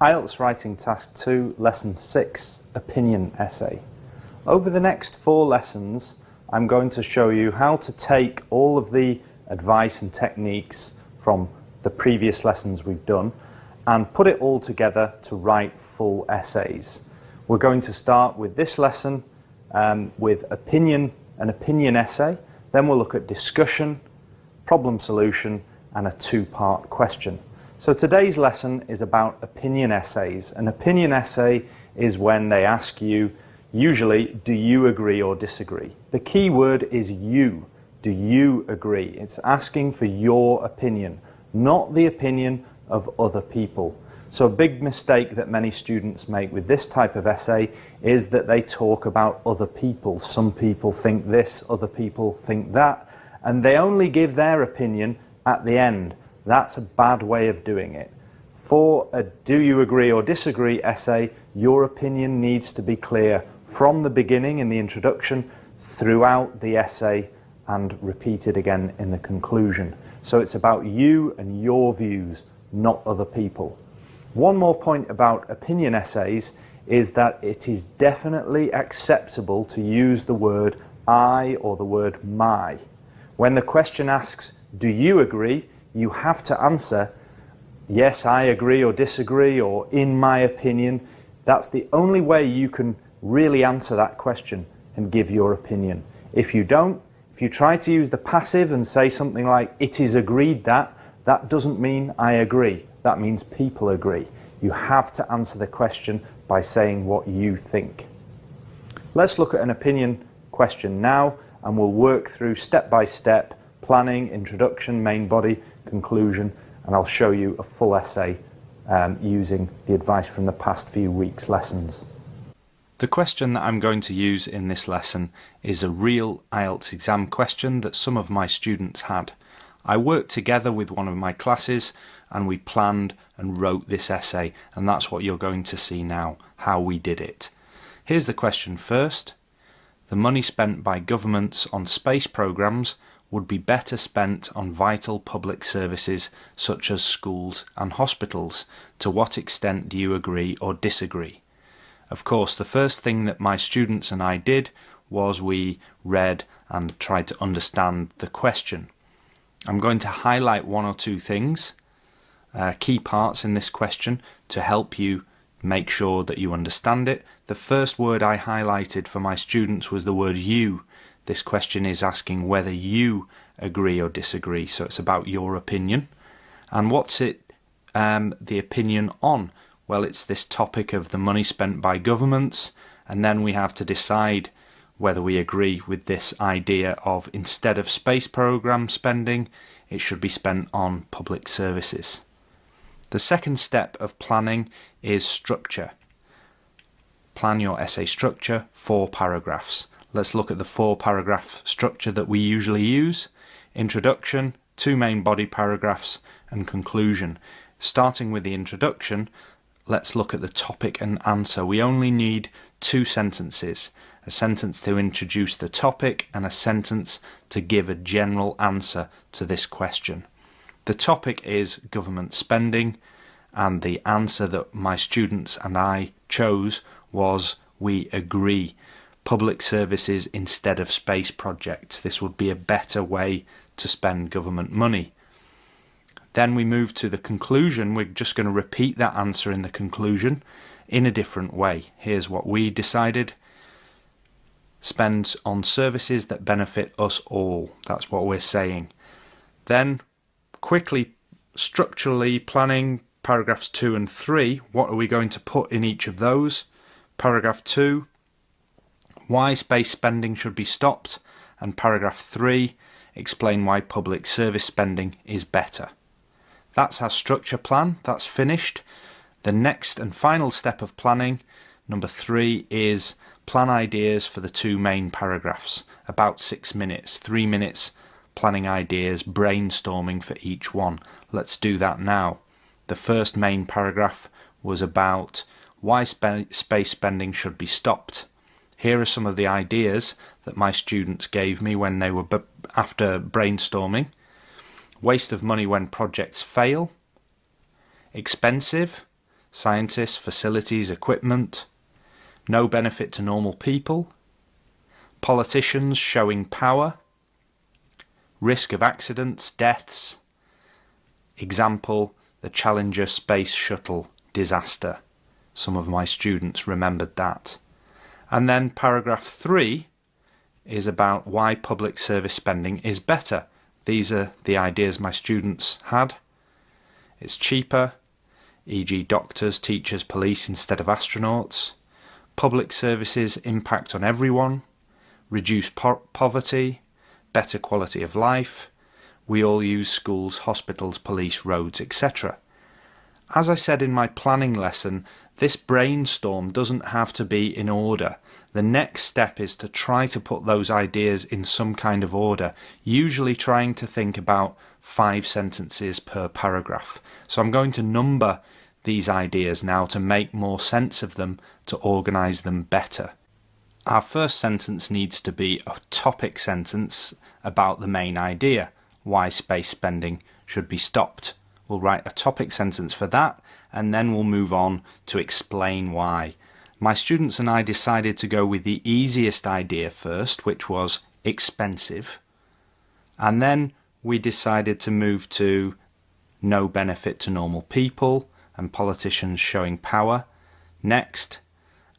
IELTS Writing Task 2, Lesson 6, Opinion Essay. Over the next 4 lessons, I'm going to show you how to take all of the advice and techniques from the previous lessons we've done and put it all together to write full essays. We're going to start with this lesson with an opinion essay, then we'll look at discussion, problem solution, and a 2-part question. So today's lesson is about opinion essays. An opinion essay is when they ask you, usually, do you agree or disagree? The key word is you. Do you agree? It's asking for your opinion, not the opinion of other people. So a big mistake that many students make with this type of essay is that they talk about other people. Some people think this, other people think that, and they only give their opinion at the end. That's a bad way of doing it. For a do you agree or disagree essay, your opinion needs to be clear from the beginning in the introduction, throughout the essay, and repeated again in the conclusion. So it's about you and your views, not other people. One more point about opinion essays is that it is definitely acceptable to use the word I or the word my. When the question asks, do you agree? You have to answer, yes, I agree or disagree, or in my opinion. That's the only way you can really answer that question and give your opinion. If you don't, if you try to use the passive and say something like, it is agreed that doesn't mean I agree. That means people agree. You have to answer the question by saying what you think. Let's look at an opinion question now, and we'll work through step by step, planning, introduction, main body, conclusion, and I'll show you a full essay using the advice from the past few weeks' lessons. The question that I'm going to use in this lesson is a real IELTS exam question that some of my students had. I worked together with one of my classes and we planned and wrote this essay, and that's what you're going to see now, how we did it. Here's the question first. The money spent by governments on space programs would be better spent on vital public services such as schools and hospitals. To what extent do you agree or disagree? Of course, the first thing that my students and I did was we read and tried to understand the question. I'm going to highlight 1 or 2 things, key parts in this question to help you make sure that you understand it. The first word I highlighted for my students was the word you. This question is asking whether you agree or disagree, so it's about your opinion. And what's it the opinion on? Well, it's this topic of the money spent by governments, and then we have to decide whether we agree with this idea of instead of space program spending, it should be spent on public services. The second step of planning is structure. Plan your essay structure, 4 paragraphs. Let's look at the 4-paragraph structure that we usually use. Introduction, 2 main body paragraphs, and conclusion. Starting with the introduction, let's look at the topic and answer. We only need 2 sentences. A sentence to introduce the topic and a sentence to give a general answer to this question. The topic is government spending, and the answer that my students and I chose was we agree. Public services instead of space projects. This would be a better way to spend government money. Then we move to the conclusion. We're just going to repeat that answer in the conclusion in a different way. Here's what we decided. Spend on services that benefit us all. That's what we're saying. Then quickly, structurally planning paragraphs 2 and 3. What are we going to put in each of those? Paragraph 2. Why space spending should be stopped, and paragraph 3, explain why public service spending is better. That's our structure plan, that's finished. The next and final step of planning, number 3, is plan ideas for the 2 main paragraphs, about 6 minutes, 3 minutes planning ideas, brainstorming for each one. Let's do that now. The first main paragraph was about why space spending should be stopped. Here are some of the ideas that my students gave me when they were after brainstorming. Waste of money when projects fail. Expensive. scientists, facilities, equipment, no benefit to normal people, politicians showing power, risk of accidents, deaths, example, the Challenger Space Shuttle disaster. Some of my students remembered that. And then paragraph 3 is about why public service spending is better. These are the ideas my students had. It's cheaper, e.g. doctors, teachers, police instead of astronauts. Public services impact on everyone. Reduce poverty. Better quality of life. We all use schools, hospitals, police, roads, etc. As I said in my planning lesson, this brainstorm doesn't have to be in order. The next step is to try to put those ideas in some kind of order, usually trying to think about 5 sentences per paragraph. So I'm going to number these ideas now to make more sense of them, to organise them better. Our first sentence needs to be a topic sentence about the main idea, why space spending should be stopped. We'll write a topic sentence for that, and then we'll move on to explain why. My students and I decided to go with the easiest idea first, which was expensive, and then we decided to move to no benefit to normal people and politicians showing power. Next,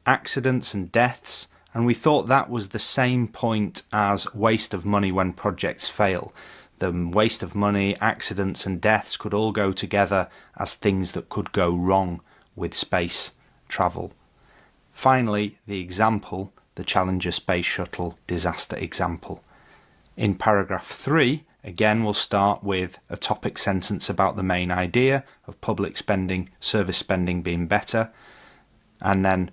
accidents and deaths, and we thought that was the same point as waste of money when projects fail. The waste of money, accidents and deaths could all go together as things that could go wrong with space travel. Finally, the example, the Challenger Space Shuttle disaster example. In paragraph 3, again we'll start with a topic sentence about the main idea of public spending, service spending being better, and then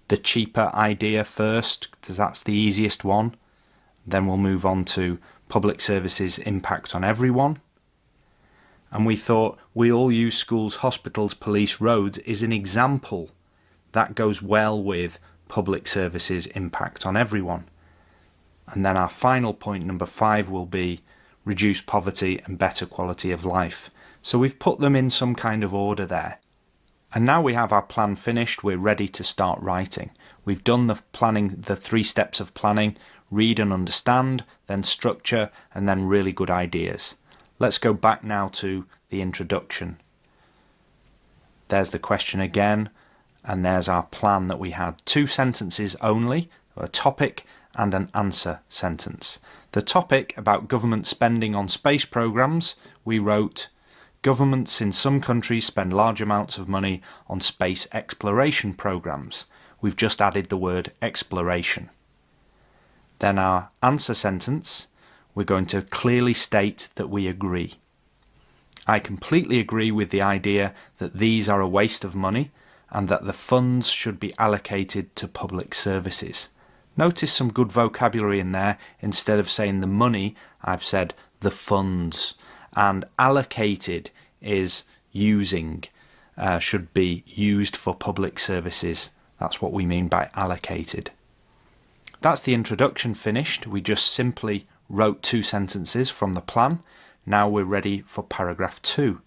the cheaper idea first, because that's the easiest one. Then we'll move on to public services impact on everyone. And we thought we all use schools, hospitals, police, roads is an example that goes well with public services impact on everyone. And then our final point, number 5, will be reduce poverty and better quality of life. So we've put them in some kind of order there. And now we have our plan finished, we're ready to start writing. We've done the planning, the 3 steps of planning: read and understand, then structure, and then really good ideas. Let's go back now to the introduction. There's the question again, and there's our plan that we had. 2 sentences only, a topic and an answer sentence. The topic about government spending on space programs, we wrote, governments in some countries spend large amounts of money on space exploration programs. We've just added the word exploration. Then our answer sentence, we're going to clearly state that we agree. I completely agree with the idea that these are a waste of money and that the funds should be allocated to public services. Notice some good vocabulary in there. Instead of saying the money, I've said the funds. And allocated is using, should be used for public services. That's what we mean by allocated. That's the introduction finished. We just simply wrote 2 sentences from the plan. Now we're ready for paragraph 2.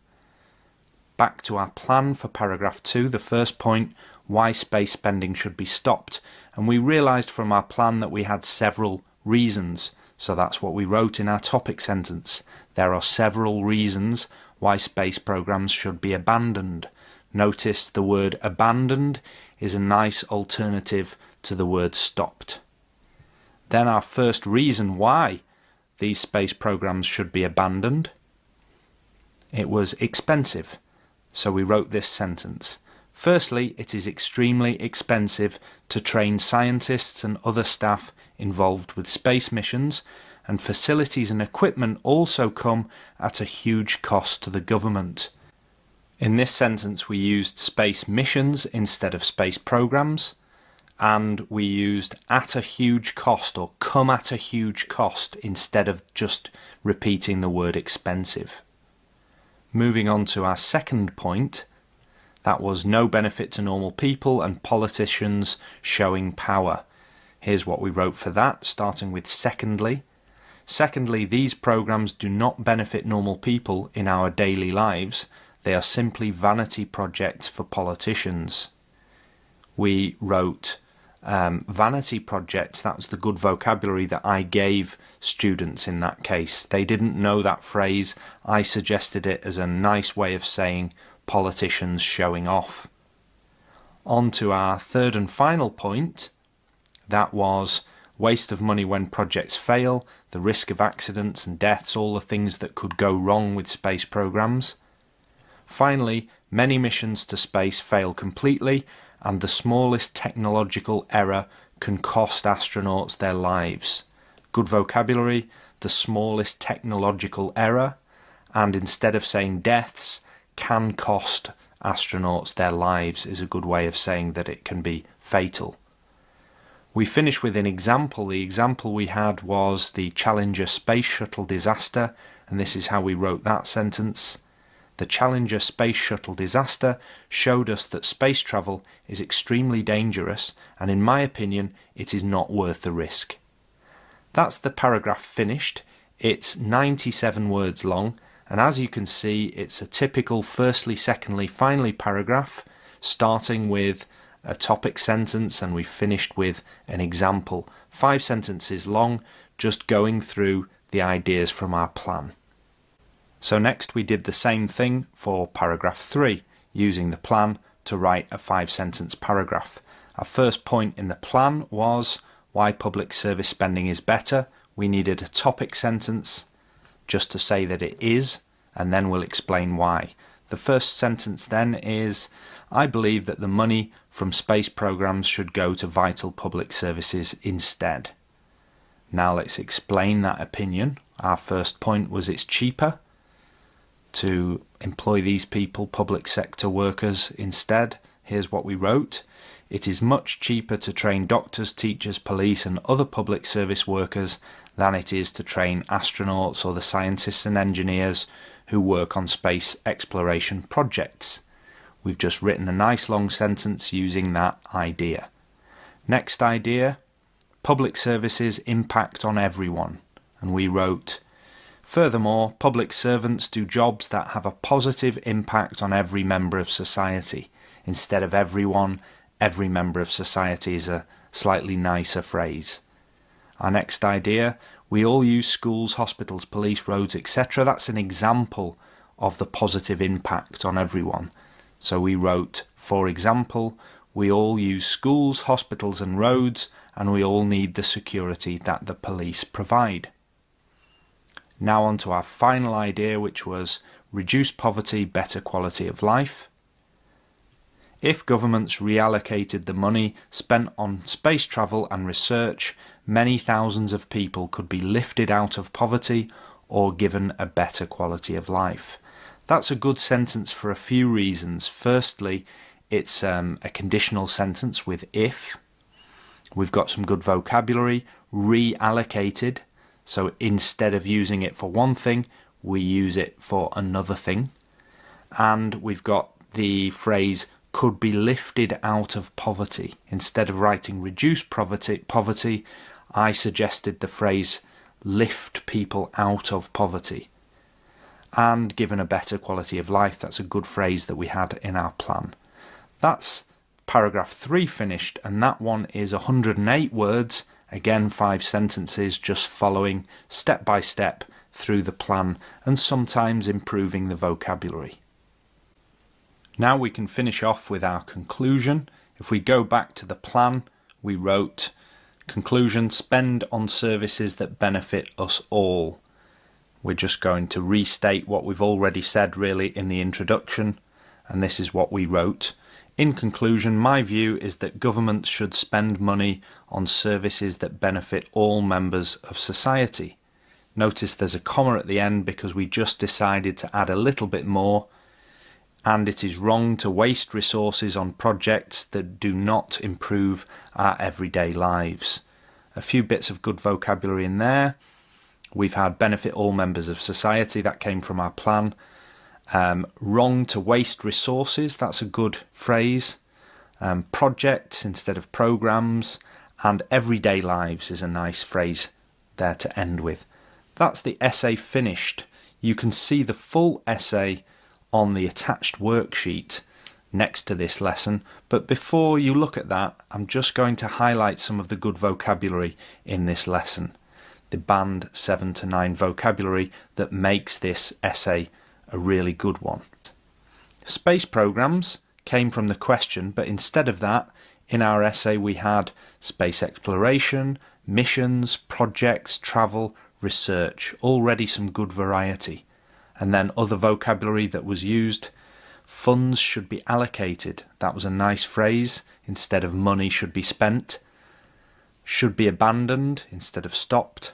Back to our plan for paragraph 2, the first point, why space spending should be stopped. And we realised from our plan that we had several reasons. So that's what we wrote in our topic sentence. There are several reasons why space programs should be abandoned. Notice the word abandoned is a nice alternative to the word stopped. Then our first reason why these space programs should be abandoned. It was expensive. So we wrote this sentence. Firstly, it is extremely expensive to train scientists and other staff involved with space missions, and facilities and equipment also come at a huge cost to the government. In this sentence we used space missions instead of space programs, and we used at a huge cost or come at a huge cost instead of just repeating the word expensive. Moving on to our second point, that was no benefit to normal people and politicians showing power. Here's what we wrote for that, starting with secondly. Secondly, these programs do not benefit normal people in our daily lives. They are simply vanity projects for politicians. We wrote vanity projects. That was the good vocabulary that I gave students in that case. They didn't know that phrase. I suggested it as a nice way of saying politicians showing off. On to our third and final point. That was waste of money when projects fail, the risk of accidents and deaths, all the things that could go wrong with space programs. Finally, many missions to space fail completely, and the smallest technological error can cost astronauts their lives. Good vocabulary, the smallest technological error, and instead of saying deaths, can cost astronauts their lives is a good way of saying that it can be fatal. We finish with an example. The example we had was the Challenger space shuttle disaster, and this is how we wrote that sentence. The Challenger space shuttle disaster showed us that space travel is extremely dangerous, and in my opinion, it is not worth the risk. That's the paragraph finished. It's 97 words long, and as you can see, it's a typical firstly, secondly, finally paragraph, starting with a topic sentence, and we finished with an example. 5 sentences long, just going through the ideas from our plan. So next we did the same thing for paragraph 3, using the plan to write a 5-sentence paragraph. Our first point in the plan was why public service spending is better. We needed a topic sentence just to say that it is, and then we'll explain why. The first sentence then is, I believe that the money from space programs should go to vital public services instead. Now let's explain that opinion. Our first point was it's cheaper to employ these people, public sector workers, instead. Here's what we wrote. It is much cheaper to train doctors, teachers, police and other public service workers than it is to train astronauts or the scientists and engineers who work on space exploration projects. We've just written a nice long sentence using that idea. Next idea, public services impact on everyone. And we wrote, furthermore, public servants do jobs that have a positive impact on every member of society. Instead of everyone, every member of society is a slightly nicer phrase. Our next idea, we all use schools, hospitals, police, roads, etc. That's an example of the positive impact on everyone. So we wrote, for example, we all use schools, hospitals and roads, and we all need the security that the police provide. Now on to our final idea, which was reduce poverty, better quality of life. If governments reallocated the money spent on space travel and research, many thousands of people could be lifted out of poverty or given a better quality of life. That's a good sentence for a few reasons. Firstly, it's a conditional sentence with if. We've got some good vocabulary. Reallocated. So instead of using it for one thing, we use it for another thing. And we've got the phrase could be lifted out of poverty. Instead of writing reduce poverty, I suggested the phrase lift people out of poverty. And given a better quality of life, that's a good phrase that we had in our plan. That's paragraph 3 finished, and that one is 108 words, again 5 sentences, just following step by step through the plan and sometimes improving the vocabulary. Now we can finish off with our conclusion. If we go back to the plan, we wrote, conclusion, spend on services that benefit us all. We're just going to restate what we've already said really in the introduction, and this is what we wrote. In conclusion, my view is that governments should spend money on services that benefit all members of society. Notice there's a comma at the end because we just decided to add a little bit more, and it is wrong to waste resources on projects that do not improve our everyday lives. A few bits of good vocabulary in there. We've had benefit all members of society, that came from our plan. Wrong to waste resources, that's a good phrase. Projects instead of programs, and everyday lives is a nice phrase there to end with. That's the essay finished. You can see the full essay on the attached worksheet next to this lesson, but before you look at that, I'm just going to highlight some of the good vocabulary in this lesson, the band 7 to 9 vocabulary that makes this essay a really good one. Space programs came from the question, but instead of that, in our essay we had space exploration, missions, projects, travel, research, already some good variety. And then other vocabulary that was used: funds should be allocated, that was a nice phrase, instead of money should be spent. Should be abandoned instead of stopped.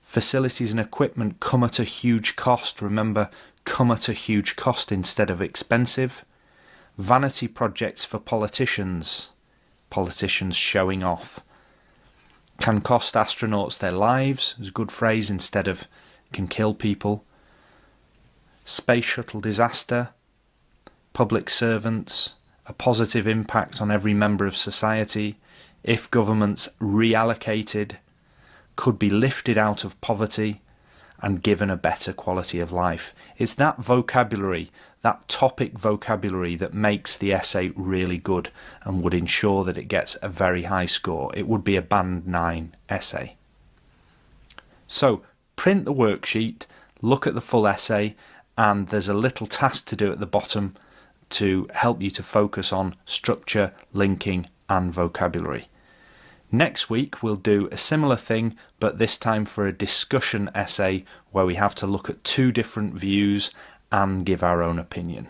Facilities and equipment come at a huge cost, remember, come at a huge cost instead of expensive. Vanity projects for politicians, politicians showing off. Can cost astronauts their lives, is a good phrase, instead of can kill people. Space shuttle disaster. Public servants, a positive impact on every member of society. If governments reallocated, could be lifted out of poverty and given a better quality of life. It's that vocabulary, that topic vocabulary, that makes the essay really good and would ensure that it gets a very high score. It would be a band 9 essay. So print the worksheet, look at the full essay, and there's a little task to do at the bottom to help you to focus on structure, linking and vocabulary. Next week we'll do a similar thing, but this time for a discussion essay where we have to look at 2 different views and give our own opinion.